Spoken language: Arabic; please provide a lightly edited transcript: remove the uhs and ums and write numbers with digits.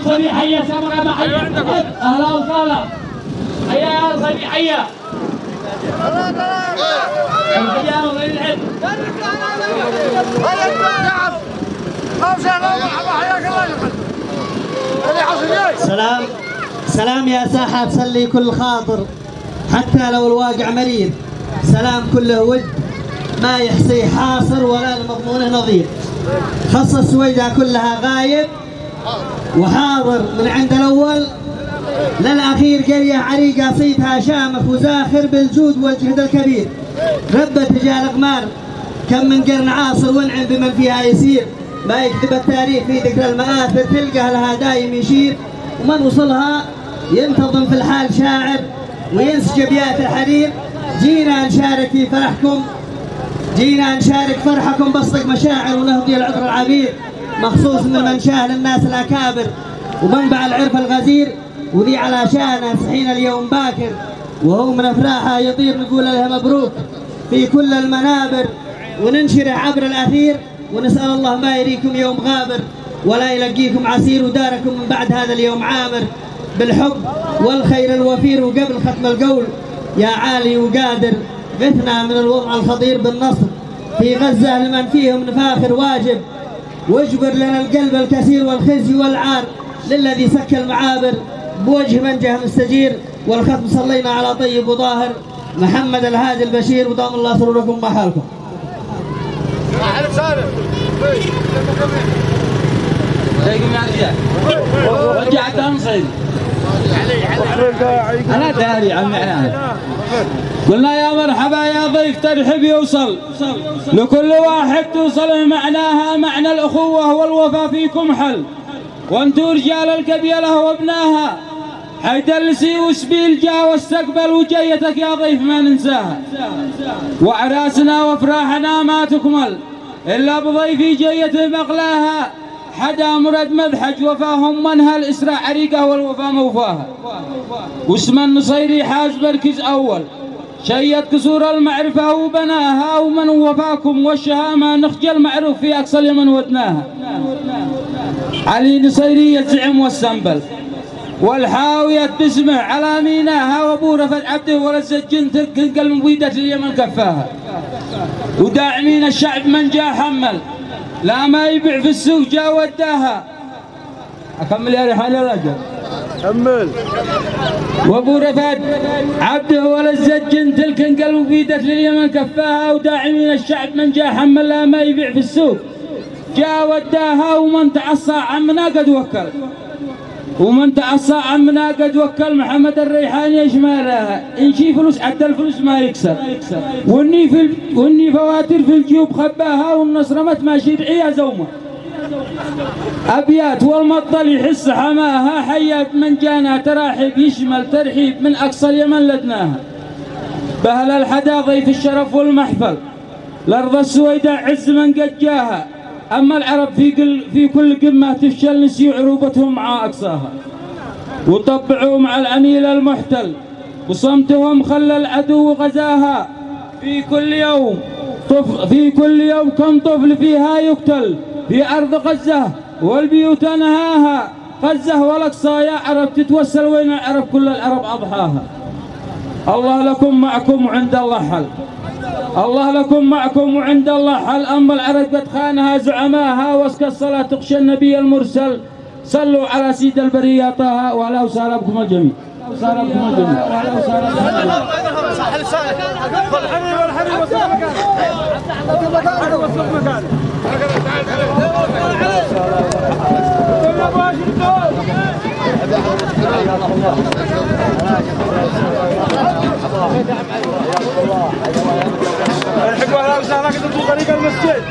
الصبي حيا سمرة ما حيا أهلا وسهلا حيا يا الصبي حيا الحيا وغير العلم سلام سلام يا ساحة تسلي كل خاطر حتى لو الواقع مريض، سلام كله ود ما يحصي حاصر ولا المضمونه نظير. خص السويدة كلها غايب وحاضر من عند الأول للأخير، قرية عريقة صيتها شامخ وزاخر بالجود والجهد الكبير. ربت رجال غمار كم من قرن عاصر وانعم بمن فيها يسير، ما يكتب التاريخ في ذكر المآثر تلقى لها دايم يشير. ومن وصلها ينتظم في الحال شاعر وينسج ابيات الحرير. جينا نشارك في فرحكم، جينا نشارك فرحكم بصدق مشاعر ونهضي العطر العبير، مخصوص من منشاه للناس الأكابر ومنبع العرف الغزير. وذي على شانه صحينا اليوم باكر وهو من أفراحه يطير نقول له مبروك في كل المنابر، وننشره عبر الأثير ونسأل الله ما يريكم يوم غابر ولا يلقيكم عسير، وداركم من بعد هذا اليوم عامر بالحب والخير الوفير. وقبل ختم القول يا عالي وقادر غثنا من الوضع الخطير بالنصر في غزة لمن فيهم نفاخر واجب، واجبر لنا القلب الكثير والخزي والعار للذي سك المعابر بوجه منجه مستجير. والختم صلينا على طيب وطاهر محمد الهادي البشير، ودام الله سروركم مع حالكم. رجعت انصري انا داري عن معناها. قلنا يا مرحبا يا ضيف ترحب يوصل لكل واحد توصل معناها، معنى الاخوه والوفا فيكم حل، وانتو رجال القبيله وابناها. حيدلسي وسبيل جا واستقبل وجيتك يا ضيف ما ننساها، وعراسنا وافراحنا ما تكمل الا بضيفي جيته مغلاها. حدا مرد مذحج وفاهم منها الاسراء عريقه والوفا موفاها، واسم النصيري حاز مركز اول شيد كسور المعرفه وبناها، ومن وفاكم والشهامه نخجل معروف في اقصى اليمن ودناها. علي نصيري يزعم والسنبل والحاوية باسمه على ميناها، وابو رفت عبده ورزجن تلقى المبيدة اليمن كفاها. وداعمين الشعب من جا حمل لا ما يبيع في السوق جا وداها. اكمل يا ريحان يا رجل كمل. وابو رفت عبده ورزجن تلقى المبيدة لليمن كفاها. وداعمين الشعب من جا حمل لا ما يبيع في السوق جا وداها. ومن تعصى عمنا قد وكل، ومن تعصى عمنا قد وكل محمد الريحاني يشمالها. إن شي فلوس عدى الفلوس ما يكسر، واني فواتر في الجيوب خباها، والنصر مت ماشي دعيها زومه ابيات والمطل يحس حماها. حيا من جانا تراحب يشمل ترحيب من اقصى اليمن لدناها. بهل الحدا ضيف الشرف والمحفل الارض السويداء عز من قد جاها. أما العرب في كل قمة تفشل نسيوا عروبتهم مع أقصاها، وطبعوا مع العميل المحتل وصمتهم خلى العدو غزاها. في كل يوم كم طفل فيها يقتل في أرض غزة والبيوت نهاها. غزة والأقصى يا عرب تتوسل وين العرب كل العرب أضحاها. الله لكم معكم وعند الله حل، الله لكم معكم وعند الله حل. أما العرب قد خانها زعماها، واسكى الصلاة تخشى النبي المرسل. صلوا على سيد البرية طه وعلى وسهلا بكم الجميع. وسهلا بكم الجميع. وعلى وسهلا بكم الحكوة لا وسهلا بكم طريق المسجد.